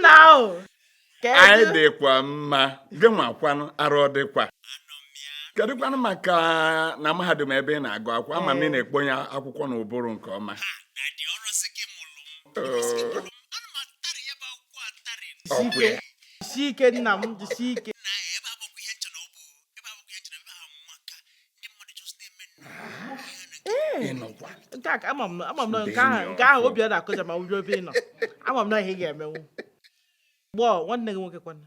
now. I dekwa mma. Gị nwakwanụ arụ dịkwa. Kedu kwanụ maka na mahadum ebe ị na-agụ akwụkwọ ama m ị na-ekponye akwụkwọ n'ụbụrụ nke ọma. Jisike nna m, jisike. Nke a ama m na nke ahụ obi ọ na-akụja ma ụjọ ebe ị nọ. Ama m na ihe ga-emenwu. Gbọọ nwanne gị nwoke kwanụ.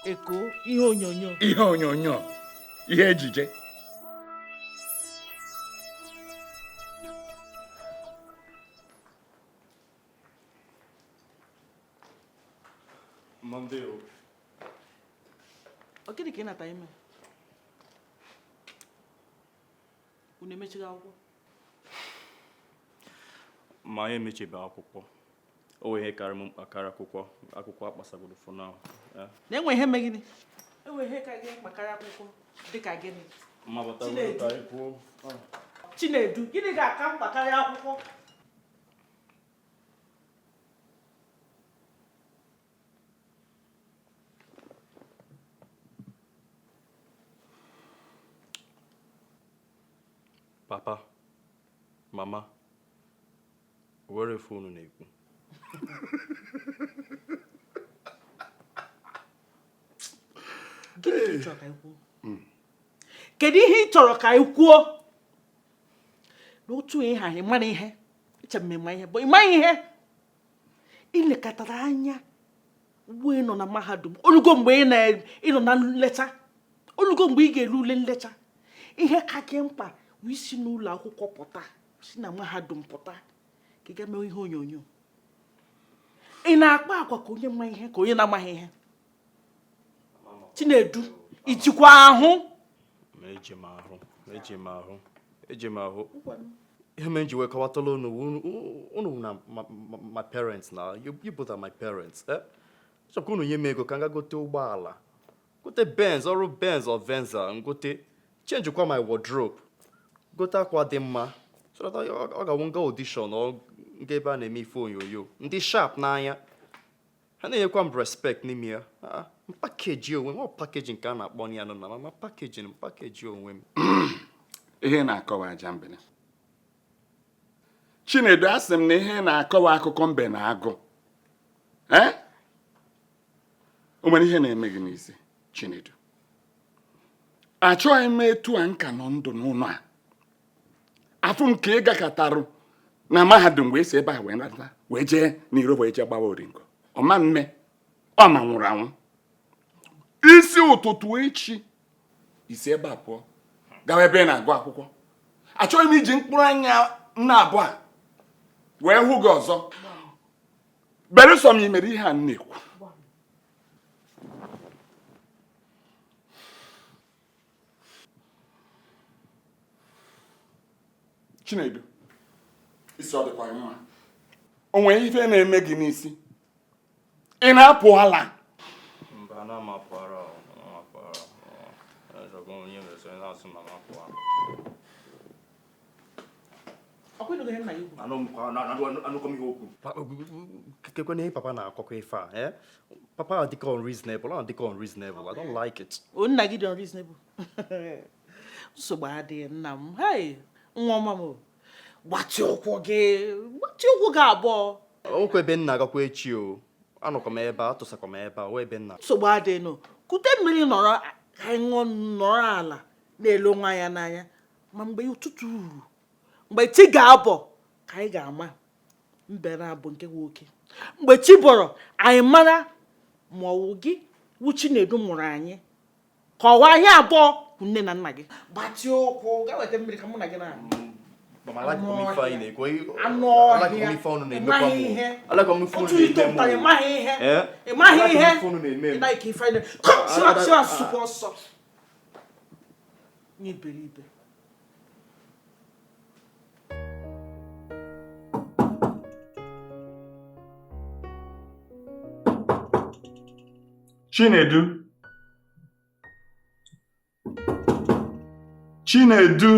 Eko ihe onyonyo. Ihe onyonyo. Ihe ejije. Monday. Gịnị ka ị nata ime? Unu emechighị akwụkwọ? Ma anyị emechibe akwụkwọ. O wee ihe karịa m mkpa karịa akwụkwọ akpasagoro for now. Na-enwe ihe megide? Enwe ihe ka gị mkpakarị akwụkwọ dịka gịnị? Chinedu, gịnị ga-aka mkpakarị akwụkwọ? Papa, Mama, where is phone na-ekwu? Kedu ihe ị chọrọ ka ị kwuo? N'otu ihe ahụ ịmara ihe, iche mmemme ihe, bụ ịma ihe ilekọtara anya ugbo ị nọ na mahadum, olugo mgbe ị nọ na nleta, olugo mgbe ị ga-eru ule nleta, ihe ka gị mkpa bụ isi n'ụlọ akwụkwọ pụta, si na mahadum pụta, ka ị ga mee ihe onyonyo. Ị na-akpa akwa ka onye ma ihe ka onye na-amaghị ihe. Chinedu, ijikwa ahụ? Eji m ahụ. Ihe m ji wee kọwatala unu na my parents na you both are my parents. Chọpụta unu nye m ego ka m ga gote ụgbọala, gote Benz, ọrụ Benz or Venza, ngote change kwa my wardrobe, gote akwa dị mma, so that ọ ga-awụ nga audition ọ nga ebe a na-eme ife onyonyo ndị sharp n'anya, ha na-enyekwa m respect n'ime ya. Pakeji onwe m, ọ pakeji nke a na-akpọ ya nọ na ma pakeji onwe m. Ihe na-akọwa aja mbene. Chinedu asị m na ihe na-akọwa akụkọ mbe na agụ. O nwere ihe na-eme gị n'isi, Chinedu. Achọghị m etu a nka nọ ndụ n'ụlọ a. Afụ nke ị gakọtarụ na mahadum wee si ebe a wee nata wee jee n'iro wee jee gbawa oringo. Ọma mme, ọma nwụrụ anwụ. Isi ụtụtụ echi isi ebe a pụọ gawa ebe ị na-agụ akwụkwọ. Achọghị m iji mkpụrụ anya nna abụọ a wee hụ gị ọzọ. Belụsọ m imere ihe a na-ekwu. Chinedu, isi ọ dịkwa mma. O nwere ife na-eme gị n'isi. Ị na-apụ ala. Mba na mapara. Onye mesị na-asụ na mapụ. Ọkwụnụ ihe nna ya ugwu. Anụkọ m ihe okwu. Kekwana ihe papa na-akọkọ ife a. Papa adịka unreasonable. I don't like it. Nna gị dị unreasonable. Nsogbu adịghị nna m. Hey, nwa ọma m. Gbatị ụkwụ gị abụọ. Okwu ebe nna agakwa echi o. Anụkọ m ebe a, atụsakọ m ebe a, o ebe nna. Nsogbu adịghị nọ. Kute mmiri nọrọ ka anyị ṅụọ nọrọ ala na-ele onwe anya n'anya. Ma mgbe ụtụtụ uru, mgbe chi ga-abọ ka anyị ga-ama mbere abụ nke nwoke. Mgbe chi bọrọ, anyị mara ma ọwụ gị wụ Chinedu mụrụ anyị. Kọwaa anyị abụọ nne na nna gị. Gbatị ụkwụ, gaa weta mmiri ka mụ na gị na. Mama, I like coming fine. I like coming phone on the name. I like coming phone on the name. I like if I come, super soft. Need believe. Chinedu. Chinedu.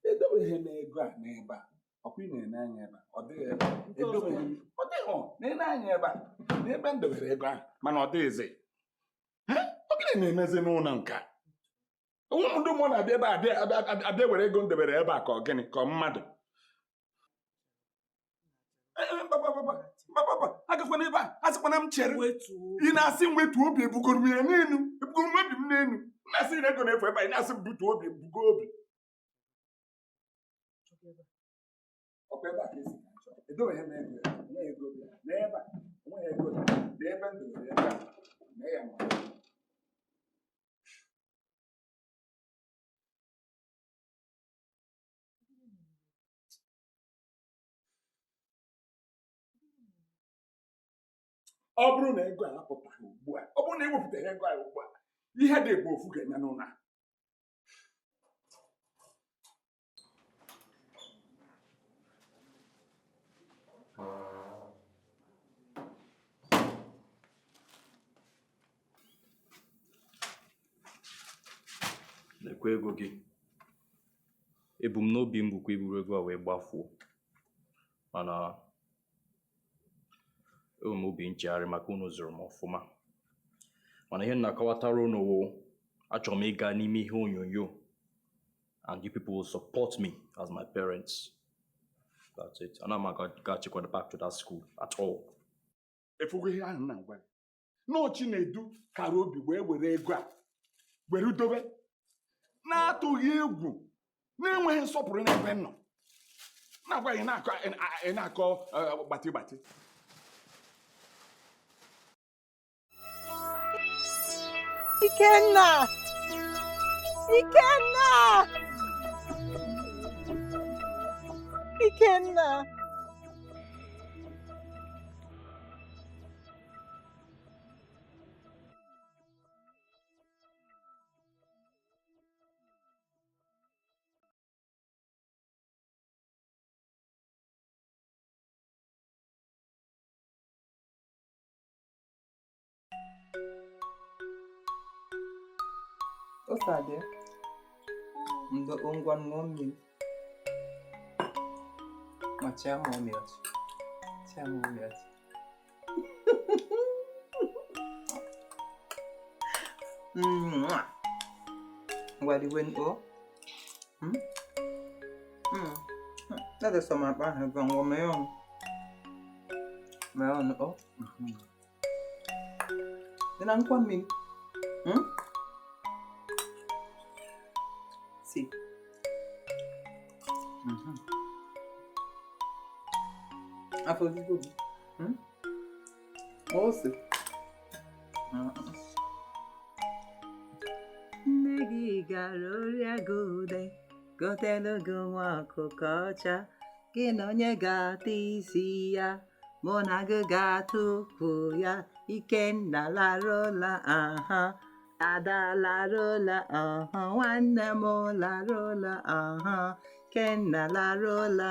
Edobeghị n'ego a n'ebe a. Ọkwa ị na-ene anya ebe a. Ọ dịghị ebe a. Edobeghị. Ọ dịghị. Na-ene anya ebe a. N'ebe m dobere ego ahụ. Mana ọ dịghịzi. Ọ gịnị na-emezi n'ụlọ nke a? Ụmụ ndị mmụọ na-abịa ebe a abịa were ego m debere ebe a ka ọ gịnị ka ọ mmadụ. Agakwana ebe a. Asịkwana m chere. Ị na-asị m wetuo obi ebugoro m ya n'elu. Ebugoro m obi m n'elu. Na-asị na ego na-efu ebe a. Ị na-asị m butuo obi ebugo obi. Ọkwa ebe a ka esi achọ. Edobeghị m ego ya. Enweghị ego ya. N'ebe a. Enweghị ego ya. N'ebe m dobere ego a. Mee ya mma. Ọ bụrụ na ego a apụtaghị ugbu a, ọ bụrụ na ewepụtaghị ego a ugbu a, ihe dị bụ ofu ga-eme n'ụlọ a. Lekwa ego gị. Ebumnobi m bụkwa iburu ego a wee gbafuo. Mana enwe m obi nchegharị maka unu zụrụ m ọfụma. Mana ihe na-akọwatara unu wụ achọrọ m ịga n'ime ihe onyonyo and you people will support me as my parents. That's it. And I'm not going to back to that school at all. Efugo ihe ahụ na-agwa gị. Nọọ Chinedu kara obi wee were ego a were dobe na-atụghị egwu na-enweghị nsọpụrụ n'ebe nọ. Na-agwa gị na-akọ gbatị gbatị. Ikenna! Ikenna! Ikenna! Osade, ndo ongwan ngomi, machamo miot, chamo miot. Wadi wen o, that is some about her gone woman. My own o. Then I'm coming. See. After this book. Also. Negi garoria gode, gotelo gwa kokocha, kinonye gati siya, monaga gatu kuya, Ikenna la rola aha. Ada la rola, nwanne m la rola, Kenna la rola,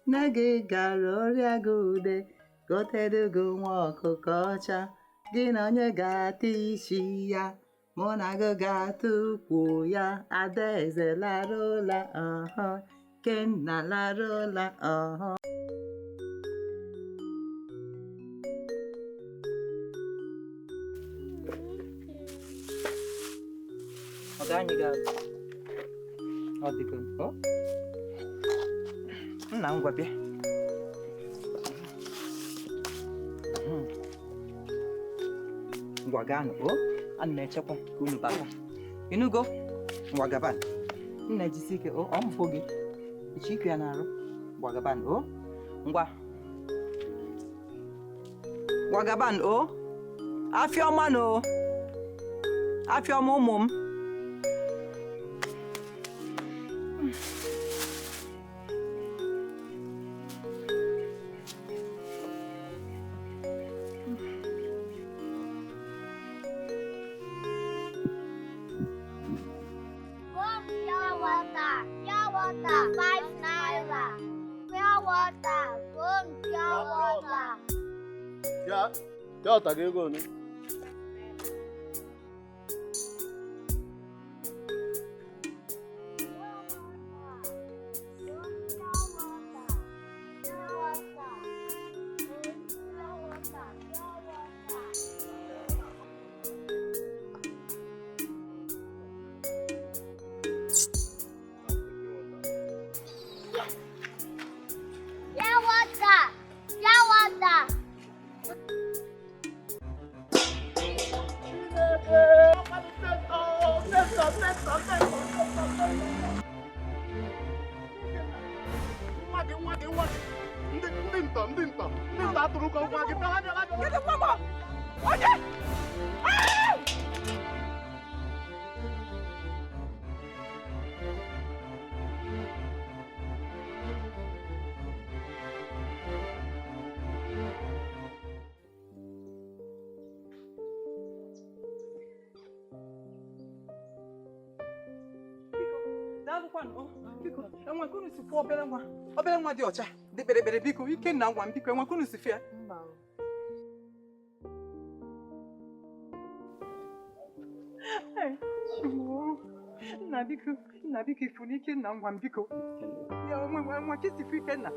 nne gị gara ọrịa gị ude, gotere gị nwa ọkụkọ ọcha, gị na onye ga-ata isi ya, mụ na gị ga-ata ukwu ya, Adaeze la rola, Kenna la rola, Anyị ga-abụ ọ dịgo nna m gwa bịa ngwa gaanụ o ana m echekwa ka unu bata ịnụgo ngwa gabanụ nna ejisi ike o ọ mpụ gị iche ikwe ya na-arụ ngwa gabanụ o ngwa gabanụ o afịa ọma na o afịa ọma ụmụ m water, 5 naira. Pure water, pure water. Ya otage ego ni. Biko, enwekunu si fụ obere nwa dị ọcha dị kperekpere biko ike nna ngwa m biko enwekunu si fịa nna biko ifu n'ike nna ngwa m biko enwe ka isi fụ ike nna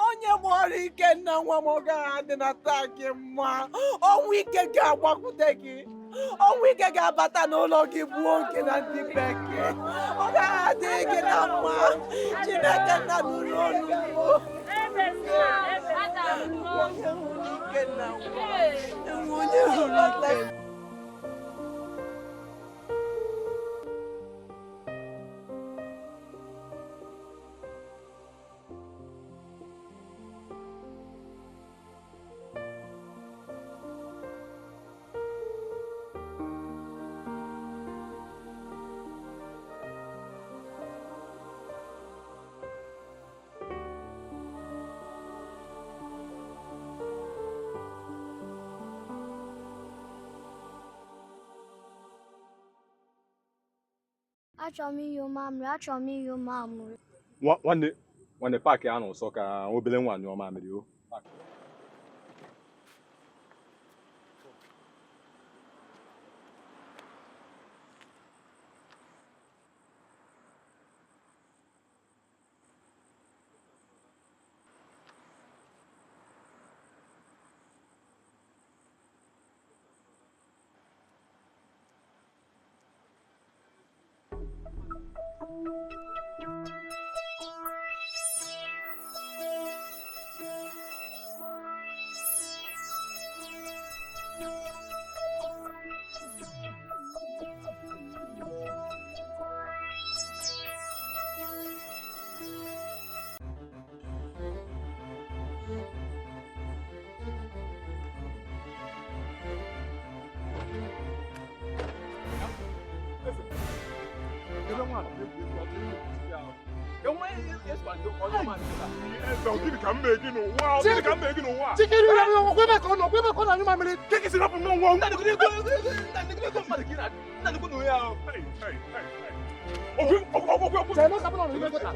onye gbara Ikenna nwa m ga-adị na taa gị mma ọnwụ ike ga-agbakwute gị ọnwụ ike ga-abata n'ụlọ gị gbuo oge na ndị bekee ọ ga-adị gị na mma Chineke nna nụrụ olu onye hụrụ Ikenna Achọrọ m iyo mamịrị. Nwanne paakị a n'ụsọ ka obere nwa nyụọ mamịrị o. Gịnị ka m mee gị n'ụwa? Gịnị ka m mee gị n'ụwa? Chikiri ya no kwebe ko no anyụ mamịrị. Keke si rapụ n'ọnwa. Chema ka bụrụ n'ime gota.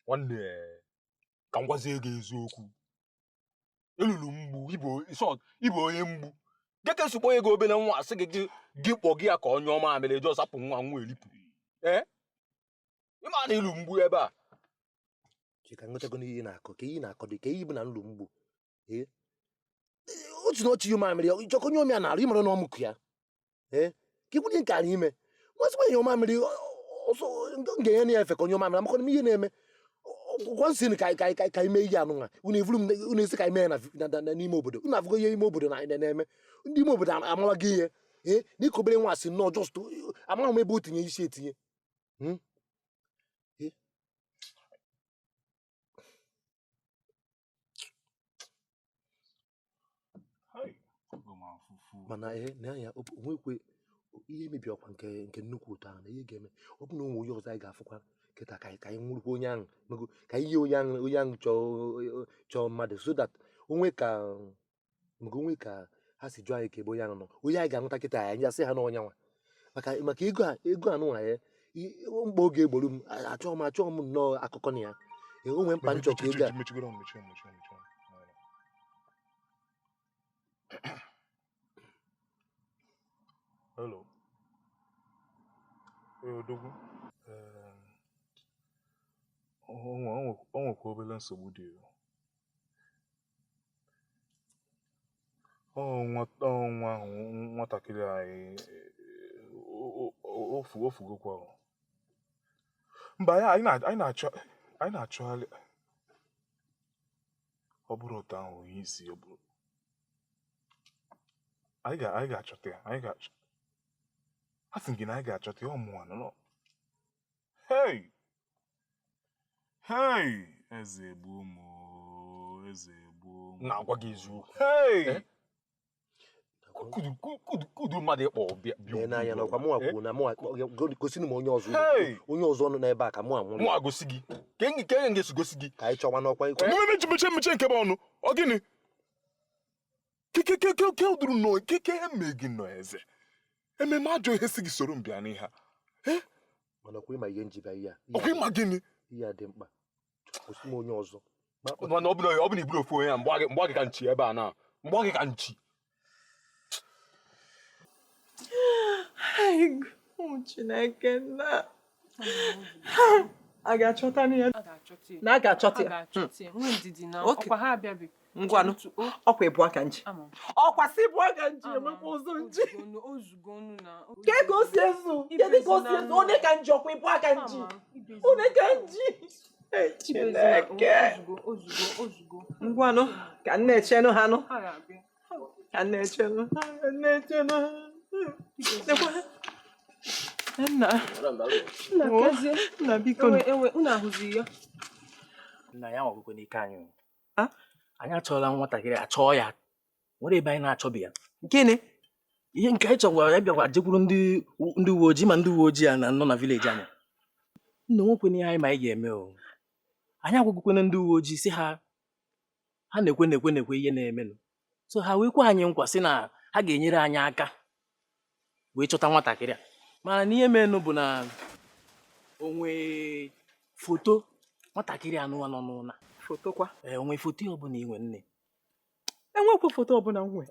Nwanne ka m gwazie gị eziokwu elulu mgbu ibo onye mgbu geke sukpo ego obele nwa asị gị kpọ gị ya ka onye ọma amele jọ sapụ nwa elipụ ịma na ilu mgbu ebe a Chika ngotago n'ihe na-akọ ka ihe na-akọ dị ka ihe bụ na nlu mgbu otu n'otu ihe mamịrị ịchọkọ onye ọmịa na-arụ ịmara na ọmụkụ ya ka ikwunye nke anyị ime nwesịkwa ihe ọmamịrị ọsọ ga-enye na efe ka onye ọmamịrị amakọ ihe na-eme gwansi ka ime ihe anụnwa unu esi ka ime na n'ime obodo unu afụgo ihe ime obodo na-eme ndị ime obodo amawa gị ihe n'ike obere nwa asị nnọọ jọst amaghị m ebe o tinye isi etinye mana n'anya onwekwe ihe mebi ọkwa nke nnukwu ụtọ ahụ na ihe ga-eme ọ bụ na onwe onye ọzọ anyị ga-afụkwa kịta ka anyị nwụrụkwa onye ahụ ka ihe onye ahụ chọọ mmadụ so that onwe ka ha si jụọ anyị ka ebe onye ahụ nọ onye anyị ga-anụta kịta anyị asị ha na ọnya nwa maka ego anụnwa ya mkpa oge egboro m achọghị m nnọọ akụkọ na ya o nwee mkpa nchọ ka ego Hello. Odogwu. O nwekwa obere nsogbu dị nwatakịrị anyị ofugokwa mba ya anyị na-achọgharị ọ bụrụ ụtọ ahụ onye isi ọ bụrụ anyị ga-achọta ya a sị gị na anyị ga-achọta ya ọmụnwa nọ hei eze gbuo m na-agwa gị eziokwu kudu mmadụ ịkpọ bịa n'anya nakwa mụnwa kwuo na gosini m onye ọzọ nọ n'ebe a ka mụ agosi gị ka enyi ga-esi gosi gị ka anyị chọwa n'ọkwa ikwe meche nke bụ ọnụ ọ gịnị ke ụdụrụ nọ ke eme gị nọ eze ememe ajọ ihe si gị soro mbịa n'ihe mana ọkwa ịma ihe njiba ihe ọkwa ịma gịnị ihe a dị mkpa gosi m onye ọzọ mana ọ bụ na iburu ofu onye ya mgbe gị ka nchi ebe a na mgbe gị ka nchi Chineke na a ga-achọta ya na a ga-achọta ya ngwanụ ọkwa ịbụ aka nji ọkwa si bụ aka nji emekwa ụzọ nji ke ka o si ezu kedu ka o si ezu onye ka nji ọkwa ịbụ aka nji onye ka nji Chineke ngwanụ ka m na-echenụ ha nụ ka m na-echenụ nna biko unu ahụzi ya nna ya nwakwekwe n'ike anyị anyị achọọla nwatakịrị achọọ ya nwere ebe anyị na-achọbi ya gịnị ihe nke anyị chọgwara ya bịakwa jekwuru ndị uwe ojii ma ndị uwe ojii a nọ na vileji anya nna nwekwana ihe anyị ma anyị ga-eme o anyị agwagwukwana ndị uwe ojii si ha na-ekwe ihe na-emenụ so ha wee kwa anyị nkwa sị na ha ga-enyere anyị aka wee chọta nwatakịrị a mana n'ihe menụ bụ na onwe foto nwatakịrị anụwa nọ n'ụna foto kwa onwe foto ọbụla inwe nne enwekwa foto ọbụla nwe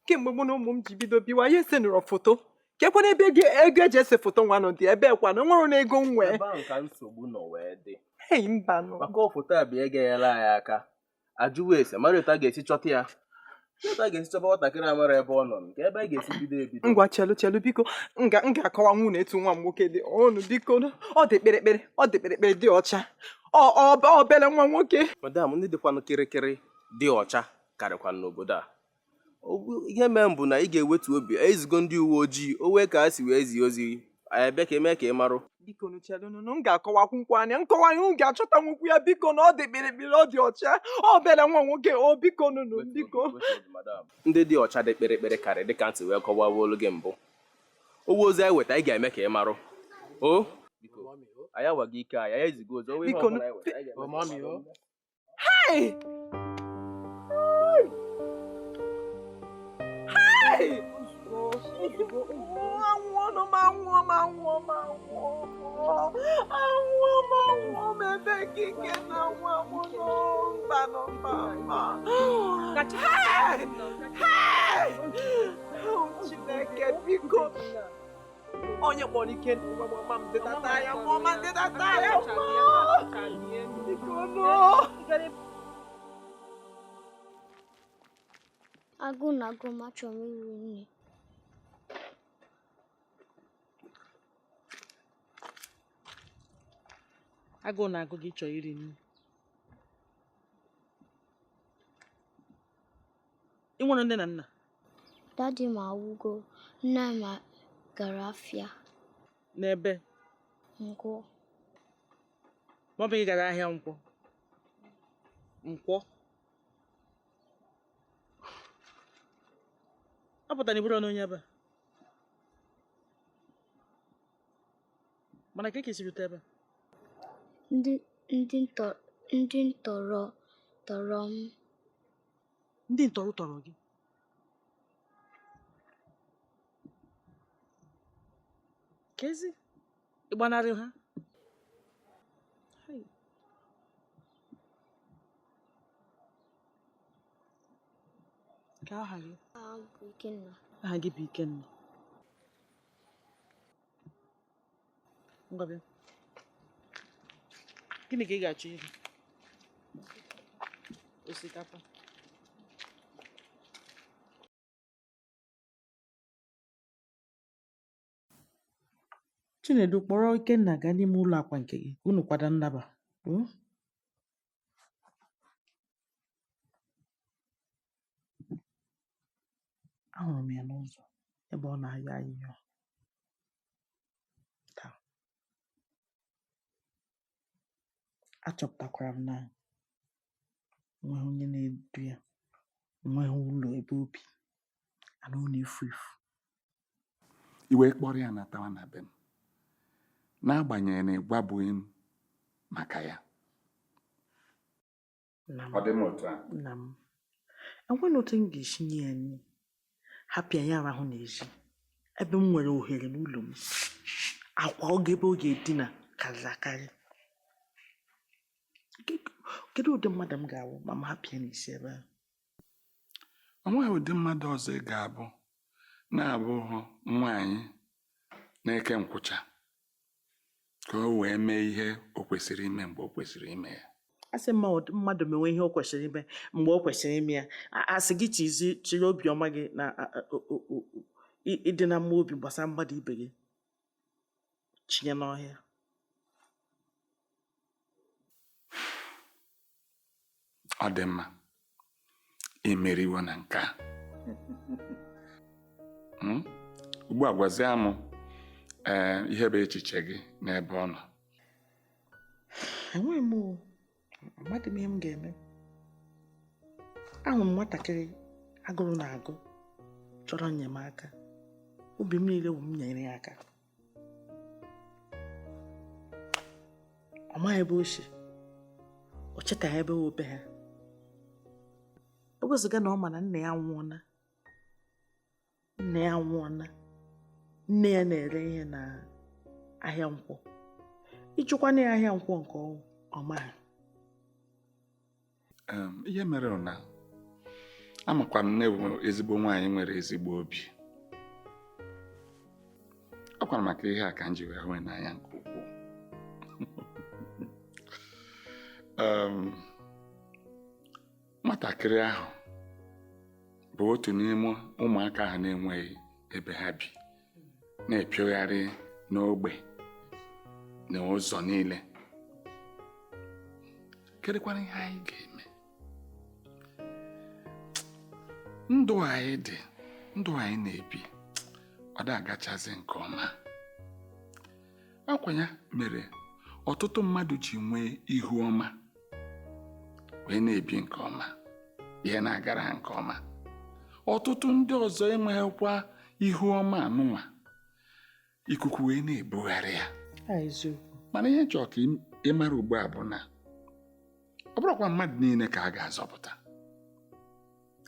kemgbe mụ na ụmụ m ji bido biwa ya esenụrọ foto kekwana ebe ego eji ese foto nwanụ dị ebe kwanụ nwere na ego nwe ebe ahụ ka nsogbu nọ wee dị hei mbanụ maka foto a bụ egenyela anyị aka ajụwa ese mara otu a ga-esi chọta ya otu a ga-esi chọba nwatakịrị amara ebe ọ nọ nke ebe a ga-esi bido ebido ngwa chelu biko m ga-akọwa nwunye etu nwa m nwoke dị ọnụ biko ọ dị kpịrịkpịrị dị ọcha obere nwa nwoke madam ndị dịkwanụ kịrịkịrị dị ọcha karịkwanụ n'obodo a ihe mee m bụ na ị ga-ewetu obi ezigo ndị uwe ojii o wee ka ha si wee zie ozi anyị bịa ka emee ka ị marụ biko chelụnụ m ga-akọwakwụkwọ anya nkọwa ya m ga-achọta nwukwu ya biko na ọ dị kpịrịkpịrị ọ dị ọcha obere nwa nwoke o biko nụnụ biko ndị dị ọcha dị kpịrịkpịrị karị dịka ntị wee kọwawa olu gị mbụ owe ozi anyị weta anyị ga-eme ka ị marụ o biko anyị awaghị ike anyị ezigo ozi owe ihe ọbụla anyị weta anyị ga-eme Chineke biko onye kpọrọ ike mama m dịdata ya mama dịdata ya biko agụ na agụ m achọrọ m iri nri agụụ na-agụ gị chọọ iri nri ị nwere nne na nna dadi m awụgo nne m gara afịa n'ebe nkwọ maọbụ gị gara ahịa nkwọ ọ pụtara na iburu onye ebe a mana ka esiri rute ebe ndị ntọrọ tọrọ m ndị ntọrọ tọrọ gị kezi ịgbanarị ha ka aha gị aha gị bụ Ikenna ngwa bịa gịnị ka ị ga-achọ iri osikapa Chinedu kpọrọ Ikenna gaa n'ime ụlọ akwa nke gị unu kwado nnaba ahụrụ m ya n'ụzọ ebe ọ na-ayọ ahịhịa taa achọpụtakwara m na nweghị onye na-edu ya nweghị ụlọ ebe obi ana ọ na-efu efu iwe kpọrọ ya natawa na be m n'agbanyeghị na ịgwabụghị m maka ya ọ dị m otu a nna m enweghị otu m ga-esi nye ya nri hapịa ya arahụ n'ezi ebe m nwere ohere n'ụlọ m akwa oge ebe ọ ga-edina karịrị akarị kedu ụdị mmadụ m ga-awụ ma m hapịa n'isi ebe a o nweghị ụdị mmadụ ọzọ ị ga-abụ na-abụghị nwaanyị na-eke nkwụcha ka o wee mee ihe o kwesịrị ime mgbe o kwesịrị ime ya asị mmadụ mewe ihe o kwesịrị ime mgbe o kwesịrị ime ya asị gị chiri obiọma gị na ịdị na mma obi gbasara mmadụ ibe gị chinye n'ọhịa ọ dị mma imeriwo na nke a ugbu a gwazie m ihe bụ echiche gị n'ebe ọ nọ enweghị m amadị m ihe m ga-eme ahụrụ m nwatakịrị agụrụ na-agụ chọrọ enyemaka. Obi m niile bụ m nyere ya aka. Ọ maghị ebe o si. O chetaghị ebe obe ha. O goziga na ọ ma na nne ya nwụọna. Nne ya nwụọna. Nne ya na-ere ihe na ahịa nkwọ. Ịjụkwana ya ahịa nkwọ nke ọ maghị. Ihe mere na amakwa m na ezigbo nwaanyị nwere ezigbo obi. Ọ kwara maka ihe a ka m ji wee hụ n'anya nke ukwuu. Nwatakịrị ahụ bụ otu n'ime ụmụaka ahụ na-enweghị ebe ha bi, na-epiogharị n'ogbe na ụzọ niile. Kedụkwana ihe anyị ga-eme? Ndụ anyị na-ebi ọ da-agachazi nke ọma. Akwa ya mere ọtụtụ mmadụ ji nwee ihu ọma wee na-ebi nke ọma, ihe na-agara ha nke ọma. Ọtụtụ ndị ọzọ enweghịkwa ihu ọma anụnwa, ikuku wee na-ebugharị ya. Mana ihe chọrọ ka ị mara ugbu a bụ na ọ bụrụkwa mmadụ niile ka a ga-azọpụta.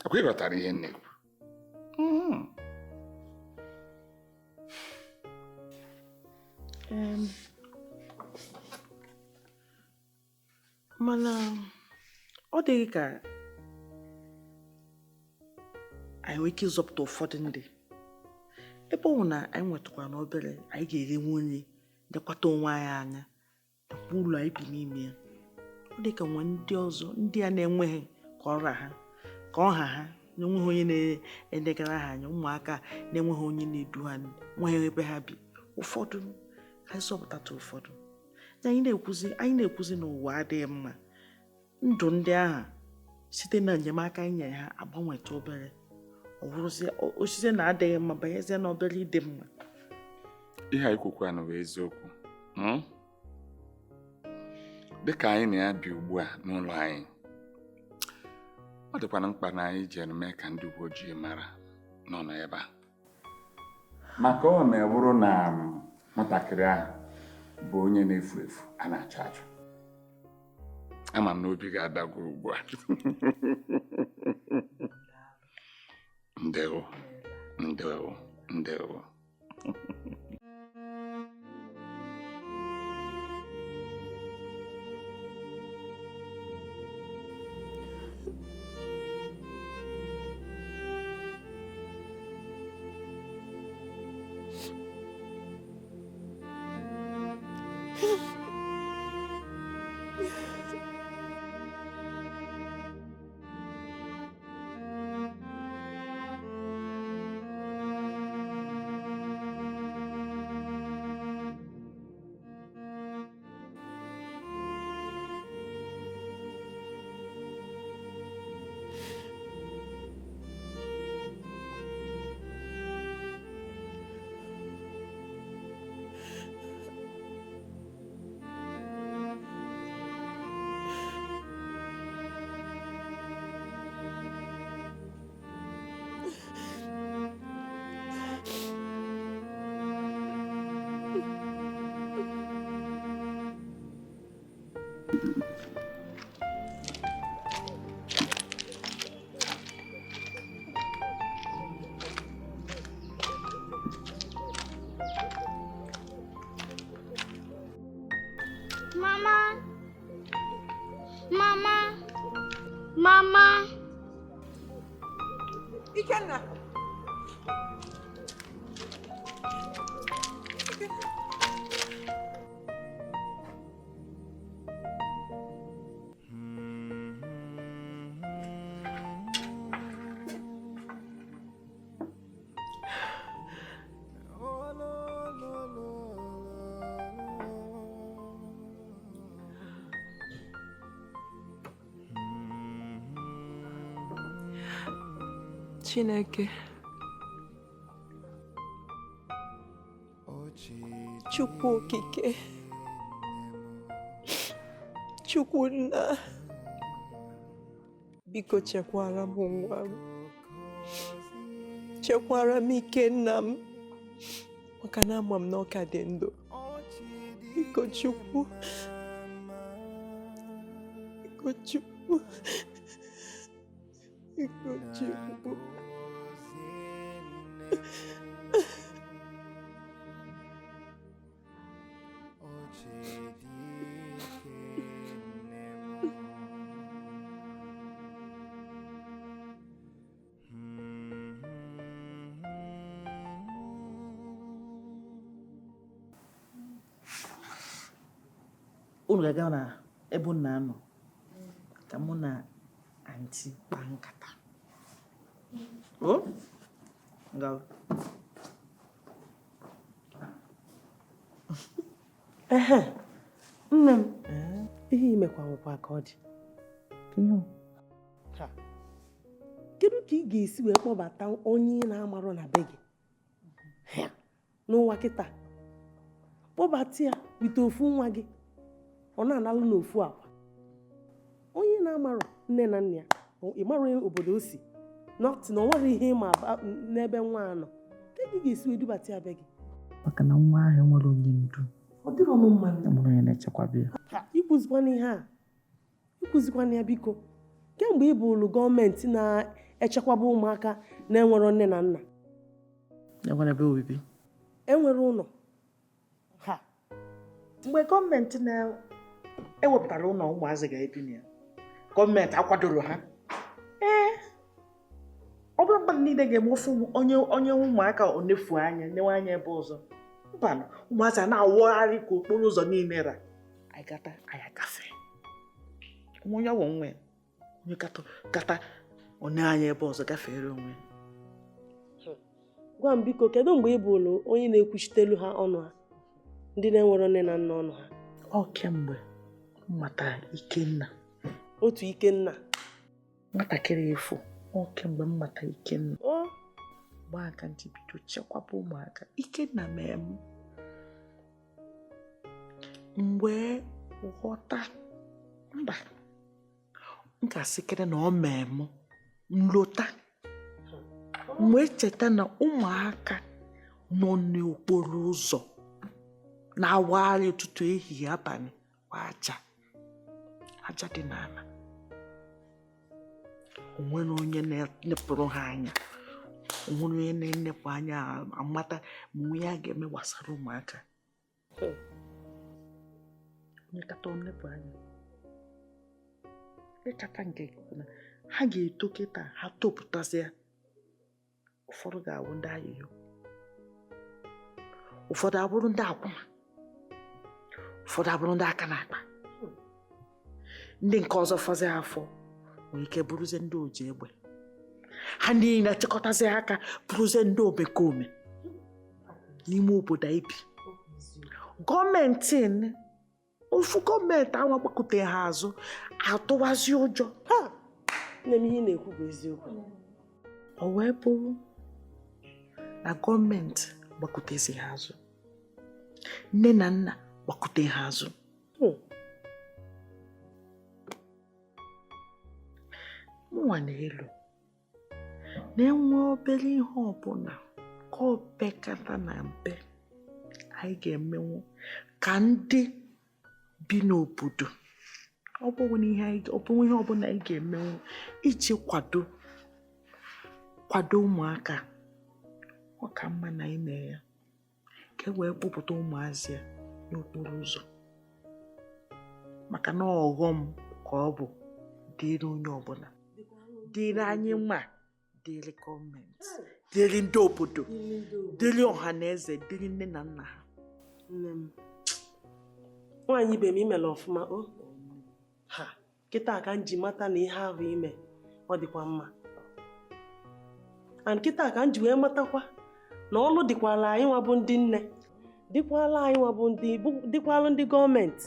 Akwa ịghọtara ihe nne kwuru? Mana ọ dịghị ka anyị nwee ike ịzọpụta ụfọdụ ndị. Ebe ọ bụ na anyị nwetụkwara n'obere, anyị ga-erinwu nri, dekwata onwe anyị anya, nakwa ụlọ anyị bi n'ime ya. Ọ dị ka nwe ndị ọzọ, ndị a na-enweghị ka ọha ha, na-enweghị onye na-edegara ha anya, ụmụaka na-enweghị onye na-edu ha, nweghị ebe ha bi. Ụfọdụ anyị zọpụtata ụfọdụ. Anyị na-ekwuzi na ụwa adịghị mma. Ndụ ndị ahụ site na enyemaka anyị nyere ha agbanweta obere. Ọ bụrụzie osise na adịghị mma banyezie na obere ịdị mma. Ihe anyị kwukwa na bụ eziokwu. Dịka anyị na-abi ugbu a n'ụlọ anyị, ọ dịkwana mkpa na anyị ji eme ka ndị uwe ojii mara nọ n'ebe a. Maka ọ na-ebụrụ na nwatakịrị ahụ bụ onye na-efu efu a na-achọ achọ. Ama m na obi ga-adagwo ugbu a. Ndewo. Mama. Ikenna. Chineke, Chukwu okike, Chukwu nna, biko chekwara m nwa m. chekwara m ike nna m maka na ama m na ọ ka dị ndụ. Biko Chukwu, biko Chukwu, biko Chukwu. Unu ga-aga na ebe unu na-anọ ka mụ na anti kpaa nkata. Gawa. Nne m, ihe imekwa nwekwa ka ọ dị. Kedu ka ị ga-esi wee kpọbata onye ị na-amarụ na be gị n'ụwa kịta? Kpọbata ya wite ofu nwa gị, ọ na-analụ n'ofu akwa. Onye na-amarụ nne na nna ya, ị marụ obodo o si, nọtị na ọ nwere ihe ịma n'ebe nwa anọ. Kedu ka ị ga-esi wee dubata ya be gị? Maka na nwa ahụ nwere onye ndu. Ọ dịrọ m mma. Enwere onye na-echekwabe ya. Ikwuzikwana ihe a, ikwuzikwana ya biko. Kemgbe ị bụrụ gọọmenti na-echekwaba ụmụaka na-enwero nne na nna. Enwere ebe obibi. Enwere ụlọ. Mgbe gọọmenti na-ewepụtara ụlọ ụmụazị ga-ebi na ya, gọọmenti akwadoro ha. Ọ bụrụ mmadụ niile ga-eme ofu onye ụmụaka ọ na-efu anya newe anya ebe ọzọ. Mba, ụmụazị a na-awụgharị ka okporo ụzọ niile ra. Anyị agafe. Onye ọwụ nwe onye kata onye anya ebe ọzọ gafere onwe. Gwa m biko, kedu mgbe ị bụrụ onye na-ekwuchitelu ha ọnụ ha, ndị na-enwero nne na nna ọnụ ha? Ọ kemgbe mmata Ikenna. Otu Ikenna. Nwatakịrị efu. Ọ kemgbe mmata Ikenna. Gba aka ntị bido chekwaba ụmụaka. Ikenna mee m. Mgbe ghọta mba m ga-asịkere na ọ mee m nlọta. Mgbe echeta na ụmụaka nọ n'okporo ụzọ na-awagharị ụtụtụ ehihie abalị kwa aja dị n'ala. Onwere onye na-enepụrụ ha anya, onwere onye na-enepụ anya amata mgbe ya ga-eme gbasara ụmụaka. Onye kata onepụ anya ịchata nke na ha ga-eto kịta ha topụtasịa. Ụfọdụ ga-awụ ndị ayịyọ, ụfọdụ abụrụ ndị akwụna, ụfọdụ abụrụ ndị aka na-akpa. Ndị nke ọzọ fọzi afọ nwere ike bụrụzie ndị oji egbe. Ha niile chịkọtazi aka bụrụzie ndị omekome n'ime obodo ibi. Gọọmenti ofu gọọmenti anwa gbakọta ha azụ atụwazi ụjọ. Nne m, ihe na-ekwu bụ eziokwu. O wee bụrụ na gọọmenti gbakọtezi ha azụ, nne na nna gbakọta ha azụ. Mụnwa na-elu na-enwe obere ihe ọbụla ka o pekata na mpe anyị ga-emenwu ka ndị bi n'obodo. Ọ bụrụ ihe ọbụla anyị ga-emenwu iji kwado ụmụaka. Ọ ka mma na ime ya ka e wee kpọpụta ụmụazị ya n'okporo ụzọ. Maka na ọghọm ka ọ bụ dịrị onye ọbụla, dịrị anyị nwa, dịrị gọọmenti, dịrị ndị obodo, dịrị ọha na eze, dịrị nne na nna ha. Nne m, nwaanyị ibe m imela ọfụma. Kịta ka m ji mata na ihe ahụ ime ọ dịkwa mma. Na nkịta ka m ji wee matakwa na ọlụ dịkwala anyị nwa bụ ndị nne, dịkwala anyị nwa bụ dịkwala ndị gọọmenti.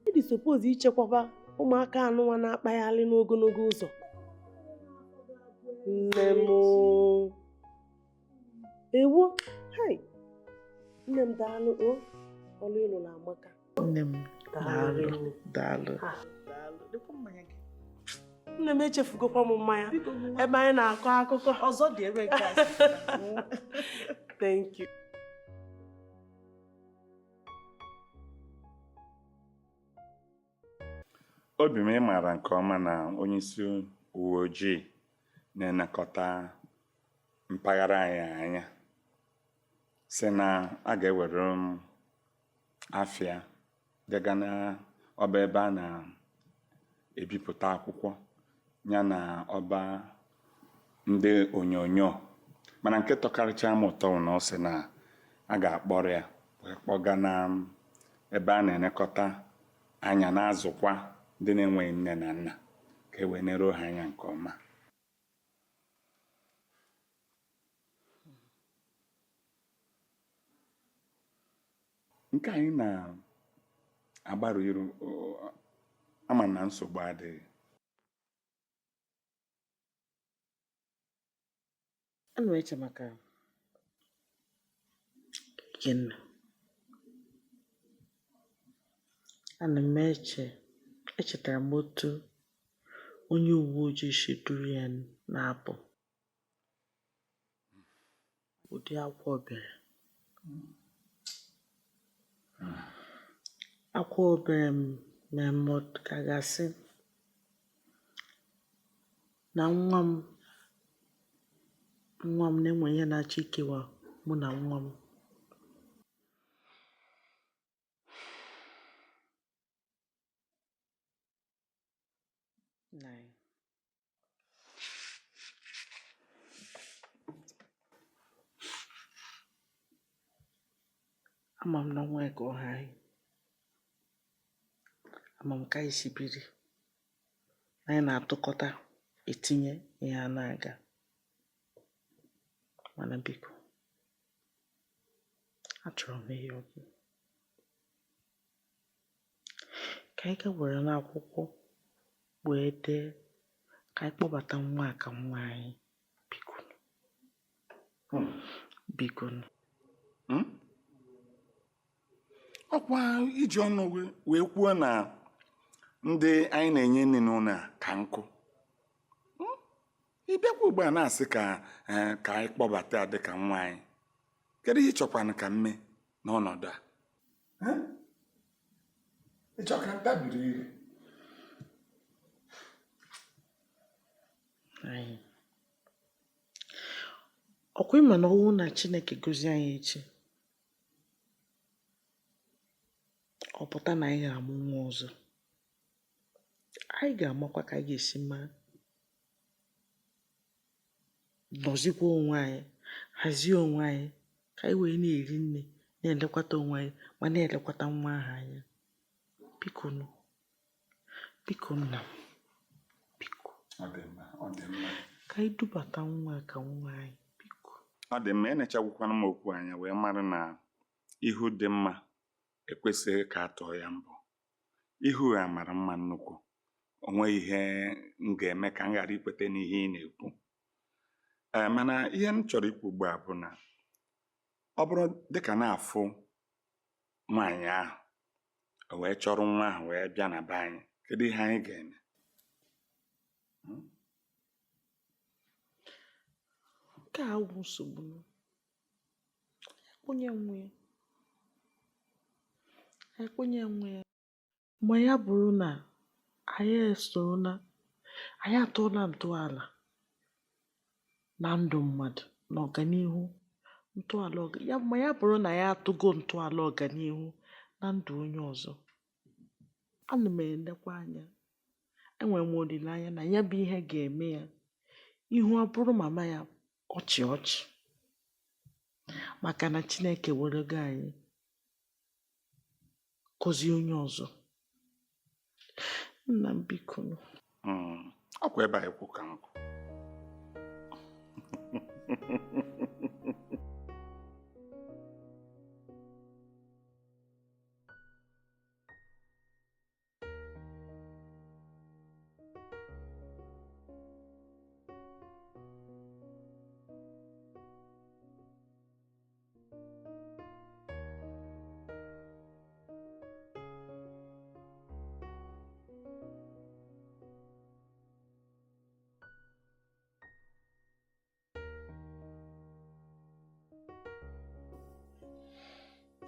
Ịdị suppose ichekwaba ụmụaka anụnwa na-akpagharị n'ogologo ụzọ. Nne m, ewo, nne m daalụ. Ọlụ ịlụ na amaka. Nne m daalụ. Dịkwa mmanya gị. Nne m echefugokwa m mmanya ebe anyị na-akọ akụkọ ọzọ dị ebe nke a. Thank you. Obi m ịmara nke ọma na onye isi uwe ojii na-elekọta mpaghara anyị anya si na a ga-ewere afịa dega na ọba ebe a na-ebipụta akwụkwọ ya na ọba ndị onyonyo, mana nke tọkarịcha m ụtọ na ọ sị na a ga-akpọrọ ya wee kpọga na ebe a na-elekọta anya na-azụkwa ndị na-enweghị nne na nna ka e wee nere ha anya nke ọma. Nke anyị na-agbarụ iru ama na nsogbu adịghị. Ana m eche maka Ikenna. Ana m echetara m otu onye uwe ojii si duru ya na-apụ. Ụdị akwa obere. Akwa obere m ka gasị na nwa m na-enwe ihe na-achọ ikewa mụ na nwa m. Ama m na nwa ka ọha anyị. Ama m ka anyị si biri. Anyị na-atụkọta etinye ihe a na-aga. Mana biko, achọrọ m ihe ọgwụ. Ka anyị were n'akwụkwọ wee dee ka anyị kpọbata nwa ka nwa anyị. Biko. Biko. Ọkwa iji ọnụ wee kwuo na ndị anyị na-enye nne n'ụlọ ka nkụ. Ị bịakwa ugbu a na-asị ka anyị kpọbata ya dịka nwa anyị. Kedu ihe ịchọkwana ka mme n'ọnọdụ a? Ịchọ ka ntabiri ire? Ọkwa ịma na ọwụ na Chineke gozie anyị echi, ọ pụta na anyị ga-amụ nwa ọzọ. Anyị ga-amakwa ka anyị ga-esi maa nọzikwa onwe anyị, hazie onwe anyị ka anyị wee na-eri nne, na-elekwata onwe anyị ma na-elekwata nwa ahụ anya. Biko nụ, biko nna m, biko. Ọ dị mma. Ka anyị dubata nwa ka nwa anyị, biko. Ọ dị mma, enechagwụkwana m okwu anya wee mara na ihu dị mma ekwesịghị ka a tụọ ya mbọ. Ihu ya mara mma nnukwu. O nweghị ihe m ga-eme ka m ghara ikweta n'ihe ị na-ekwu. Mana ihe m chọrọ ikwu ugbu a bụ na ọ bụrụ dịka na-afụ nwaanyị ahụ o wee chọrọ nwa ahụ wee bịa na be anyị, kedu ihe anyị ga-eme? Nke a bụ nsogbu. Ekwenye nwe ya. Ma ya bụrụ na anyị atụọla ntọala na ndụ mmadụ na ọganihu, ma ya bụrụ na ya atụgo ntọala ọganihu na ndụ onye ọzọ, ana m elekwa anya, enwere m olileanya na ya bụ ihe ga-eme ya ihu ọ bụrụ mama ya ọchị maka na Chineke werego anyị gọzie onye ọzọ. Nna m biko. Ọkwa ebe a ekwu ka nkụ.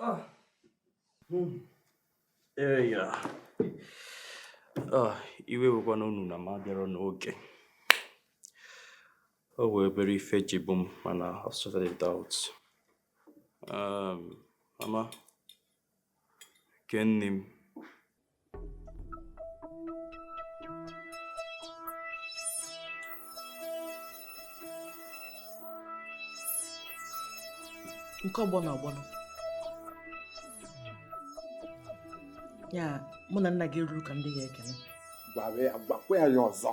Yeah. Iwe wekwa n'onu na ma bịara n'oge. O wee bere ife jibu m mana I've sorted it out. Mama, kenni m. Nke ọgbọnọ ya mụ na nna gị ruru ka ndị ga-ekene. Gwakwa ya ọzọ.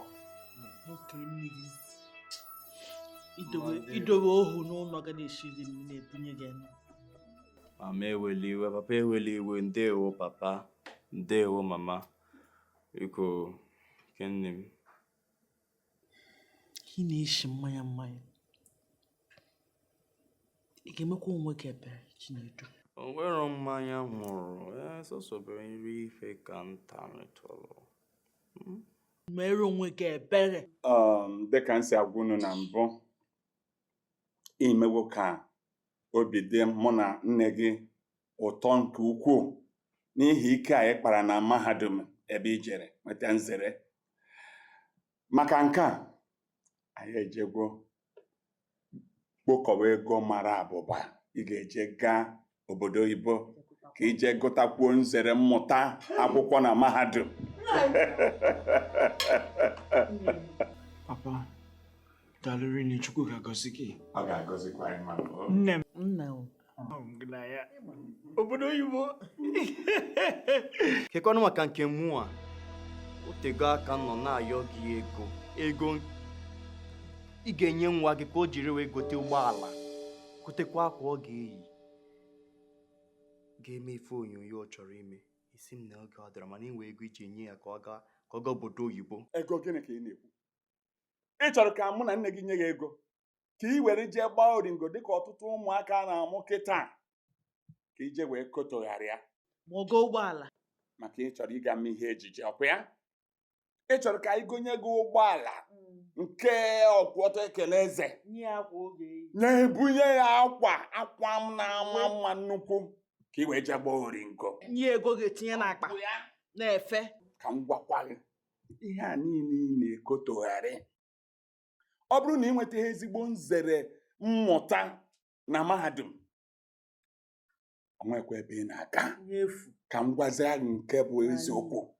Oke nne gị idowe ohu n'ụlọ ga na-eshiri m na-ebunye gị enu. Mama eweli iwe, papa eweli iwe, ndewo papa, ndewo mama. Iko kenni m. Ị na-eshi mmanya. Ị ga-emekwa onwe gị ebere Chinedu. O nwere mmanya nwụrụ, sosobere nri ife ka nta metụrụ. Mere onwe gị ebere. Dịka m si agwa unu na mbụ, imewo ka obi dị mụ na nne gị ụtọ nke ukwuu n'ihi ike anyị kpara na mahadum ebe i jere nweta nzere. Maka nke a, anyị ejegwo kpokọwa ego mara abụba ị ga-eje gaa obodo oyibo ka ije gụtakwuo nzere mmụta akwụkwọ na mahadum. Papa, dalụrụ ni Chukwu ga-agọzi gị. Ọ ga-agọzikwa anyị ma. Nne m. Nna m. Obodo oyibo. Kekwanụ maka nke mụ a, otego aka nọ na-ayọ gị ego ị ga-enye nwa gị ka o jiri wee gote ụgbọala, gotekwa akwa ọ ga-eyi, ga-eme ife onyonyo ọ chọrọ ime. Isi m na oge ọ dara mana inwe ego iji enye ya ka ọ gaa obodo oyibo. Ego gịnị ka ị na-ekwu? Ị chọrọ ka mụ na nne gị nye gị ego ka ị were jee gbaa oringo dịka ọtụtụ ụmụaka na-amụ kịta ka ije wee kotogharịa ma ogo ụgbọala maka ị chọrọ ịga mee ihe ejije, ọkwa ya? Ị chọrọ ka anyị gonye gị ụgbọala nke ọkwọtọ ekele eze na-ebunye ya akwa m na-ama mma nnukwu ka ị wee jee gbaa oringo. nye ego ga-etinye n'akpa na-efe. Ka m gwakwa gị, ihe a niile ị na-ekotogharị, ọ bụrụ na ị nweta ezigbo nzere mmụta na mahadum, ọ nwekwa ebe ị na-aga. Ka m gwazie gị nke bụ eziokwu.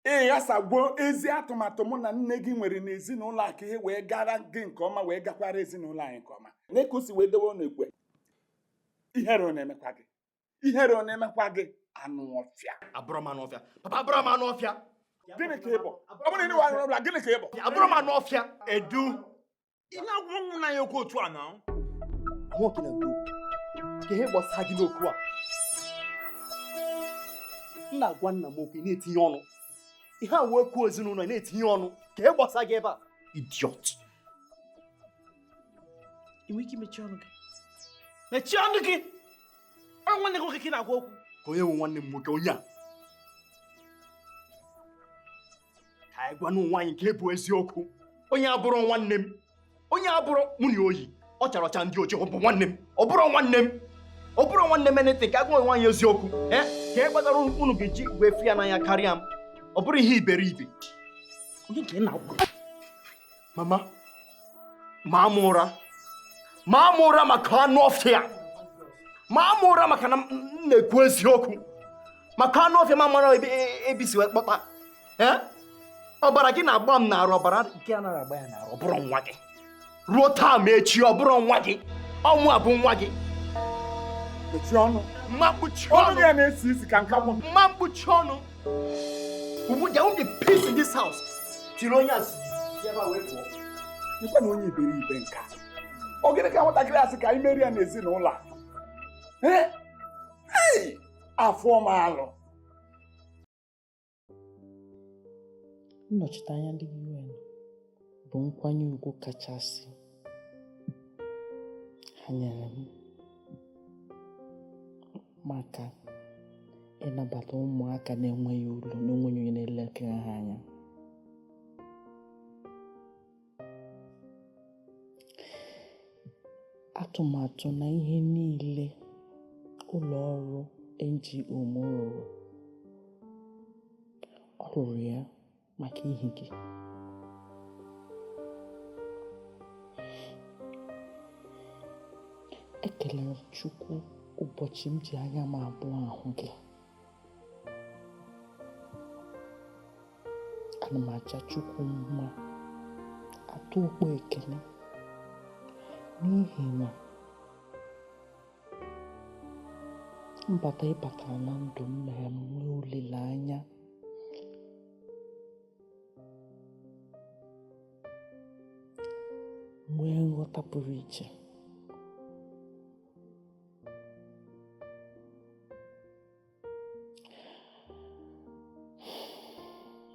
Ị ghasagbuo ezi atụmatụ mụ na nne gị nwere n'ezinụlọ a ka ihe wee gara gị nke ọma, wee gakwara ezinụlọ anyị nke ọma. Na-ekosi wee dowe n'ekwe. Ihere na-emekwa gị. Ihere na-emekwa gị anụ ọfịa. Abụrụ m anụ ọfịa. Papa, abụrụ m anụ ọfịa. Gịnị ka ị bụ? Ọ bụrụ na ị nwe ọbụla, gịnị ka ị bụ? Abụrụ m anụ ọfịa. Edu, ị na-agwa ụmụ na ya okwu otu a na? Nwoke na gbo. Ka ihe gbasa gị n'okwu a. M na-agwa nna m okwu na-etinye ọnụ. Ihe a wee kwuo ezinụlọ na-etinye ọnụ. Ka ihe gbasa gị ebe a. Idiot. Ị nwere ike mechie ọnụ gị? Mechie ọnụ gị! Ọ nwanne gị nwoke ka ị na-agwa okwu. Ka onye nwe nwanne m nwoke onye a. Ka anyị gwa nwaanyị nke bụ eziokwu. Onye abụrụ nwanne m. Onye abụrụ mụ na oyi. Ọ chara ọcha ndị ojii, ọ bụ nwanne m. Ọ bụrụ nwanne m. Ọ bụrụ nwanne m enete ka agwa nwaanyị eziokwu. Ka e kpatara unu ga-eji wee fụ ya n'anya karịa m. Ọ bụrụ ihe iberibe. Onye nke ị na-agwa? Mama, maa m ụra. Maa m ụra maka anụ ọfịa. Maa m ụra maka na m na-ekwu eziokwu. Maka anụ ọfịa ma mara ebe si wee kpọta. Ọbara gị na-agba m n'arụ, ọbara nke a nara agba ya n'arụ, ọ bụrụ nwa gị. Ruo taa ma echi ọ bụrụ nwa gị. Ọnwụ a bụ nwa gị. Mechie ọnụ. Mma mkpuchi Ọnụ ọnụ. gị na-esi isi ka nka gwụ. Mma mkpuchi ọnụ. There won't be peace in this house. Tiri onye asị ebe a wee pụọ. Nkwa na onye iberibe nka. Ọ gịnị ka nwatakịrị asị ka anyị merie ya n'ezinụlọ a? Afọ m alụ. Nnọchite anya ndị UN bụ nkwanye ùgwù kachasị ha nyere m maka ịnabata ụmụaka na-enweghị olu na enweghị onye na-elekere ha anya. Atụmatụ na ihe niile ụlọ ọrụ NGO m rụrụ. Ọ rụrụ ya maka ihe gị. Ekelere m Chukwu ụbọchị m ji anya m abụọ ahụ gị. Ana m aja Chukwu mma, atụ okpo ekele n'ihi na mbata ị batara na ndụ m mere m nwee olileanya. Nwee nghọta pụrụ iche.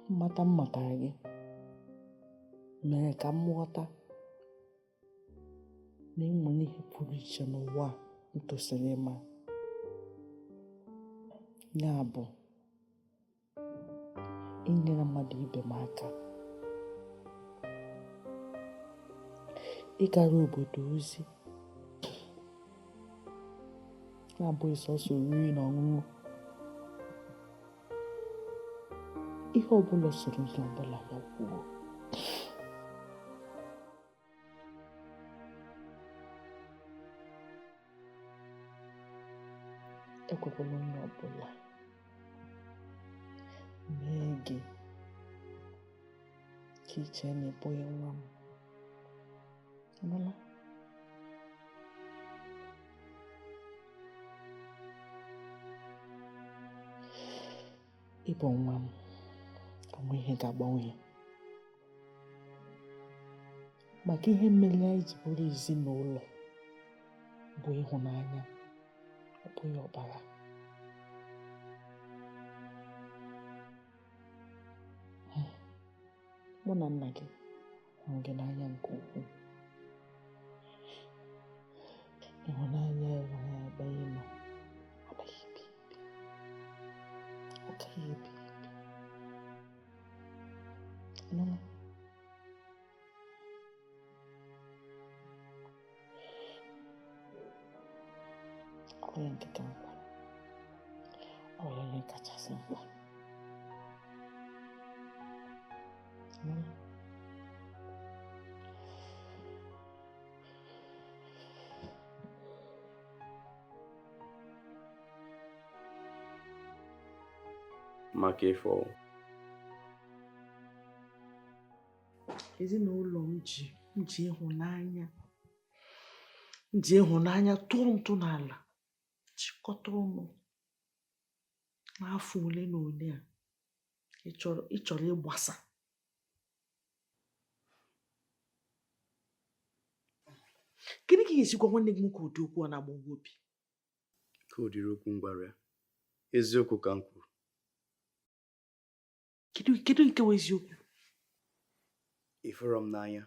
Mmata m matara gị mere ka m ghọta na enwere ihe pụrụ iche n'ụwa m tosiri ịma. Ya bụ inyere mmadụ ibe m aka, ịgara obodo ozi na-abụghị sọsọ oriri na ọṅụṅụ. Ihe ọbụla soro ihe ọbụla ya kwuo. Ekwekwala onye ọbụla mee gị ka iche na ịbụghị nwa m. Nụla? Ịbụ nwa m, onwe ihe ga-agbanwe. Maka ihe mmeri anyị ji bụrụ ezinụlọ bụ ịhụnanya, ọ bụghị ọbara. Mụ na nna gị hụrụ gị n'anya nke ukwuu. Ịhụnanya enweghị ebe ị nọ, anaghị ebi ebi. Ọ gaghị ebi ebi. Nụla? Ọ bụ ya nke ka mkpa. Ọ bụ ya ihe kachasị mkpa. Nụla? Maka ifo. Ezinụlọ m ji ịhụnanya tụọ ntụ n'ala, chịkọta ọnụ n'afọ ole na ole a ịchọrọ ịgbasa. Gịnị ka ị ga-esikwa nwanne gị nwoke ụdị okwu a na-agbawa obi? Ka ụdịrị okwu mgbara ya. Eziokwu ka m kwuru. Kedu nke bụ eziokwu? Ifuru m n'anya.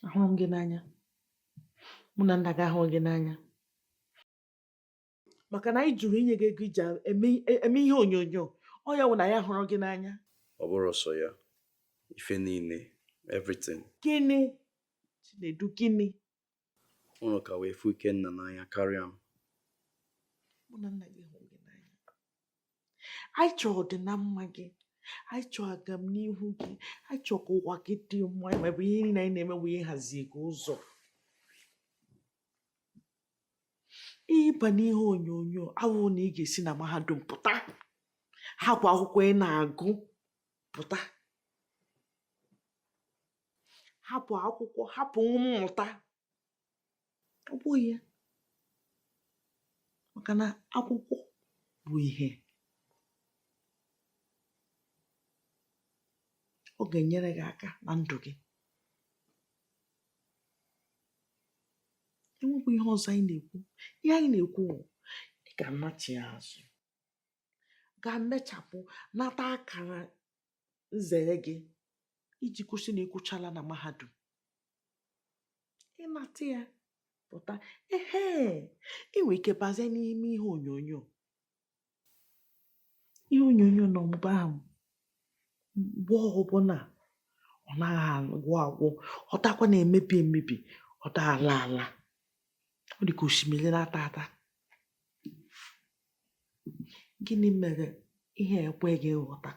Ahụrụ m gị n'anya. Mụ na nna gị ahụrụ gị n'anya. Maka na anyị jụrụ inye gị ego iji eme ihe onyonyo. Ọ ya bụ na ya hụrụ gị n'anya. Ọ bụrụ ọsọ ya. Ife niile. Everything. Gịnị? Chinedu, gịnị? Unu ka wee fụ Ikenna n'anya karịa m. Mụ na nna gị hụrụ gị n'anya. Anyị chọrọ ọdịnamma gị. Anyị chọrọ agamnihu gị. Anyị chọrọ ka ụwa gị dị mma. Ma bụ ihe niile anyị na-eme bụ ihe hazie gị ụzọ. Ịba n'ihe onyonyo abụghị na ị ga-esi na mahadum pụta. Hapụ akwụkwọ ị na-agụ pụta. Hapụ akwụkwọ, hapụ mmụta. Ọ bụghị ya. Maka na akwụkwọ bụ ihe. Ọ ga-enyere gị aka na ndụ gị. Enwekwa ihe ọzọ anyị na-ekwu. Ihe anyị na-ekwu bụ ị ga-anachi azụ, ga-emechapụ, nata akara nzere gị iji kwụsị na ịkwụchala na mahadum. Ịnata ya pụta, enwere ike bazie n'ime ihe onyonyo. Ihe onyonyo nọ mgbe ahụ mgbe ọbụla ọ naghị agwụ agwụ, ọ dakwa na-emebi emebi, ọ da ala ala. Ọ dị ka osimiri na-ata ata. Gịnị mere ihe ekweghị nghọta?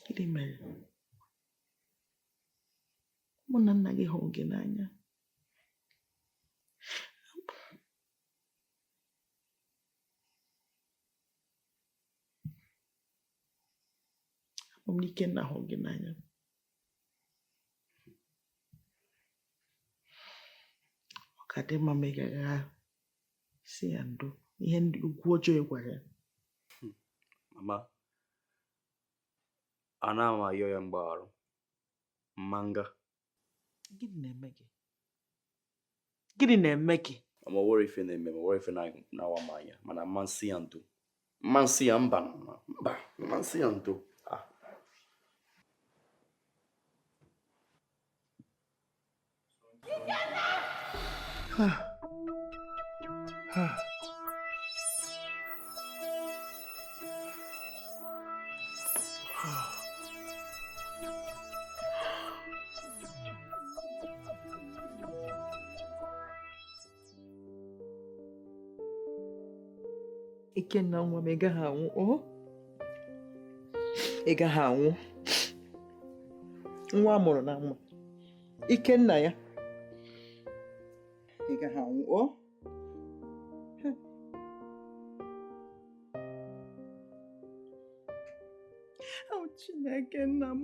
Gịnị mere? Mụ na nna gị hụrụ gị n'anya. Ikenna hụrụ gị n'anya. Ọ ka dị mma ma ị ga-agha si ya ndo ihe ndị ukwu ọjọọ gwara ya. Mama, ana m ayọ ya mgbaghara. Mmanga. Gịnị na-eme gị? Gịnị na-eme gị? Ama were ife na-eme m, were ife na-awa m anya, mana mmansi ya ndo. Mmansi ya mba, mmansi ya ndo. Ikenna nwa m, ị gaghị anwụ. Ị gaghị anwụ. Nwa a mụrụ na mma. Ikenna ya. Ị gaghị anwụ. Chineke nna m.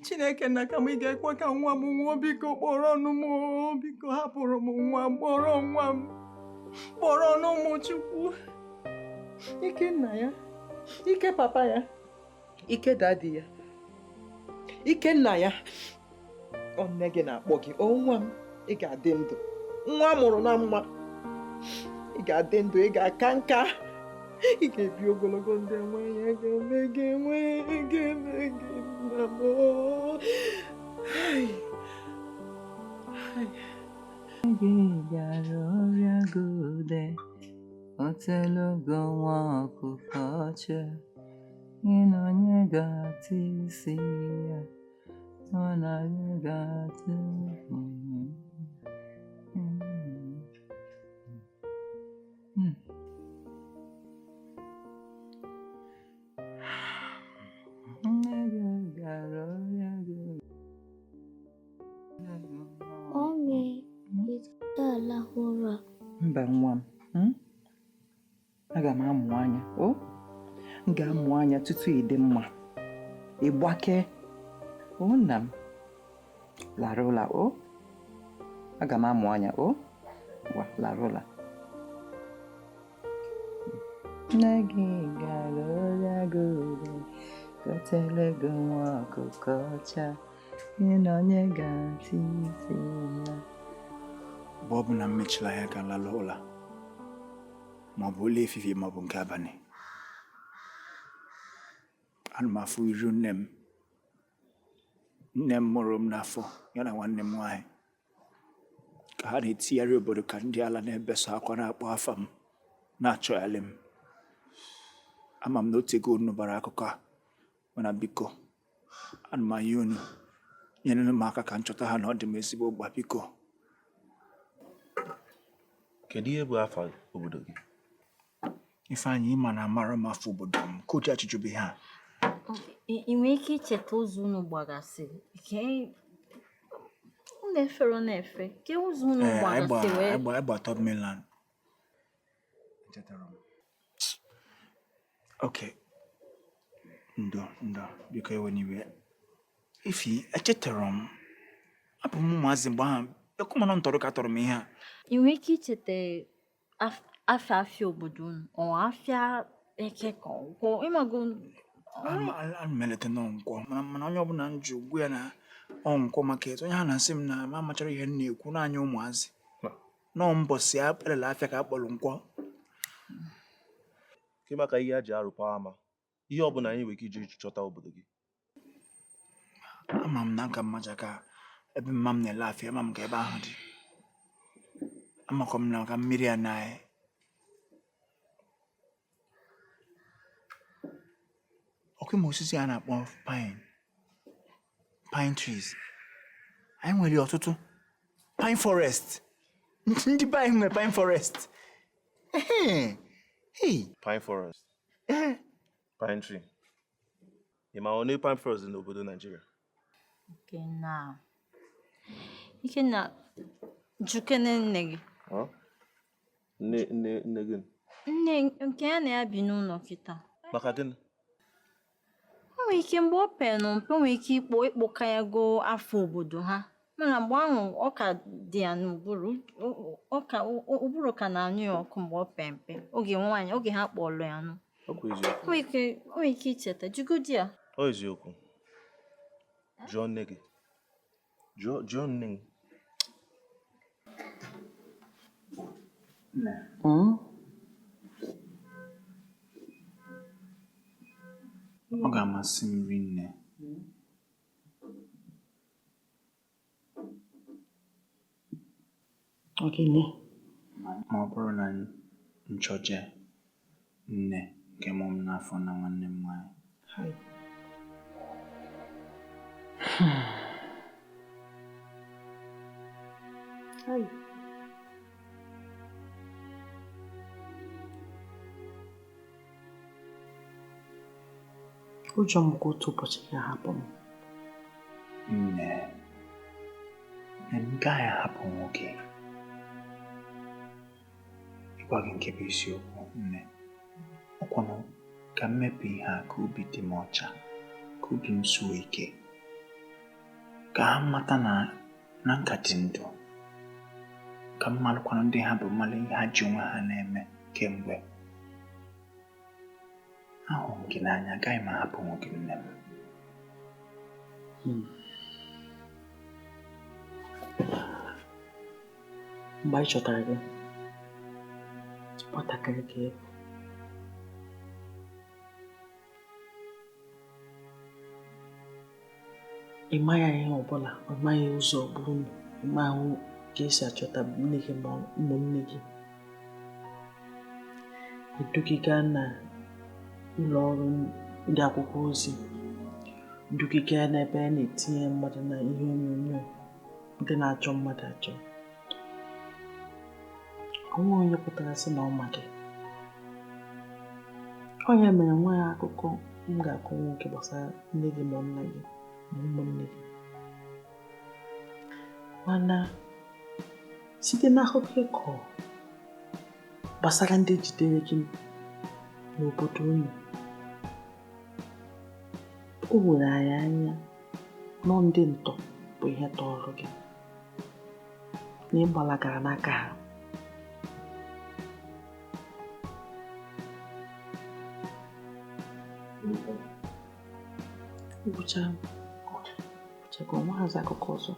Chineke nna, ka m ị ga-ekwe ka nwa m nwụọ, biko kpọrọ ọnụ m. Biko hapụrụ m nwa m, kpọrọ nwa m. Kpọrọ ọnụ m, Chukwu. Ikenna ya. Ike papa ya. Ike dadi ya. Ikenna ya. Ọ nne gị na-akpọ gị. O nwa m, ị ga-adị ndụ. Nwa mụrụ na mma. Ị ga-adị ndụ, ị ga-aka nka. Ị ga-ebi ogologo ndụ enweghị ego, enwe nna m. Gị gara ọrịa gode, otelogo nwa ọkụkọ ọcha, gị na onye ga-atụ isi ya, ọ na gị ga-atụ Mba nwa m, aga m amụ anya. M ga-amụ anya tutu ị dị mma. Ị gbake. Nna m, lara ụla. Aga m amụ anya. Lara ụla. nne gị gara ọrịa gode, gotele gị nwa ọkụkọ ọcha, gị na onye ga-atụ isi ya. Mgbe ọ bụ na m mechila ya ka lala ụla, maọbụ ụlọ efifie maọbụ nke abalị, ana m afụ iru nne m. Nne m mụrụ m n'afọ ya na nwanne m nwaanyị ka ha na-etigharị obodo ka ndị ala na-ebeso akwa na-akpọ afa m, na-achọghalị m. Ama m na otego unu bara akụkọ a, mana biko ana m anya unu nyere m aka ka nchọta ha na ọ dị m ezigbo mkpa, biko. Kedu ihe bụ afa obodo gị? Ifeanyị, ịma na amara m afọ obodo m, koji achịjụbe ha. Ị nwere ike icheta ụzọ unu gbagasịrị? Unu efere na-efe ke ụzọ unu gbagasịrị? Egba top mainland. Echetara m. Okay. Ndo, biko ewe n'iwe. Ifi, echetara m. Abụ m ụmụazị mgbe ahụ, ekwumana ntọrọ ka tọrọ m ihe a. Ị nwere ike icheta afịa obodo unu, ọ afịa eke ka ọgwọ? Ịmago Ana m eleta na nkwọ, mana onye ọbụla m ji ugwu ya na nkwọ market, onye ha na-asị m na m amachara ihe m na-ekwu n'anya ụmụazị. Nọọ mbọsị akpalala afịa ka akpọrọ nkwọ. Ke maka ihe a ji arụpa ama, ihe ọbụla anyị nwere ike iji chọta obodo gị. Ama m na nka mmaja ka ebe mma m na-ele afịa, ama m ka ebe ahụ dị. Amakwa m na ka mmiri a na-ayị. Ọkụ ime osisi a na-akpọ pine pine trees. Anyị nwere ọtụtụ pine forest. Ndị be anyị nwere pine forest. Hey. Pine forest. Pine tree. Ị ma onye pine forest dị n'obodo Nigeria? Ikenna, jukene nne gị. Nne gị? Nne nke ya na ya bi n'ụlọ kịta. Maka gịnị? O nwere ike mgbe o pere mpe, o nwere ike ịkpọka ya go afọ obodo ha. Mana mgbe ahụ ọ ka dị ya n'ụbụrụ, ụbụrụ ka na-anyụ ya ọkụ mgbe ọ pere mpe. Oge ha kpọrọ ya nụ. Ọ bụ eziokwu. O nwere ike icheta, jigodi ya. Ọ eziokwu. Jụọ nne gị. Jụọ nne gị. Ọ ga-amasị m rinne ma ọ bụrụ na nchọje nne nke mụ m n'afọ na nwanne m nwanyị. Ụjọ m ka otu ụbọchị ga-ahapụ m. Nne, m gaghị ahapụ nwoke. Ịgwa gị nke bụ isiokwu, nne. Ọkwanụ ka m mepee ihe a ka obi dị m ọcha, ka obi m zuo ike, ka ha mata na nka dị ndụ, ka m malụkwanụ ndị ha bụ mmalụ ihe ha ji onwe ha na-eme kemgbe. Ahụrụ m gị n'anya, agaghị m ahapụ nwoke, nne m. Mgbe anyị chọtara gị, nwatakịrị ka ị bụ. Ị maghị ihe ọbụla, ọ maghị ụzọ ọbụla, ị maghị ka esi achọta nne gị ma ụmụnne gị. Edugiga na ụlọ ọrụ ndị akwụkwọ ozi, edugiga n'ebe a na-etinye mmadụ na ihe onyonyo ndị na-achọ mmadụ achọ. Onwe onye pụtara sị na ọma gị. Ọ ya mere nwaanyị akụkọ m ga-akọ nwoke gbasara nne gị ma nna gị ma ụmụnne gị. Mana site n'akụkọ ịkọ gbasara ndị jidere gị n'obodo unu, o were anyị anya nọ ndị ntọ bụ ihe tọrọ gị na ịgbalagara n'aka ha. Ụbọchị ahụ, ọ maazị akụkọ ọzọ.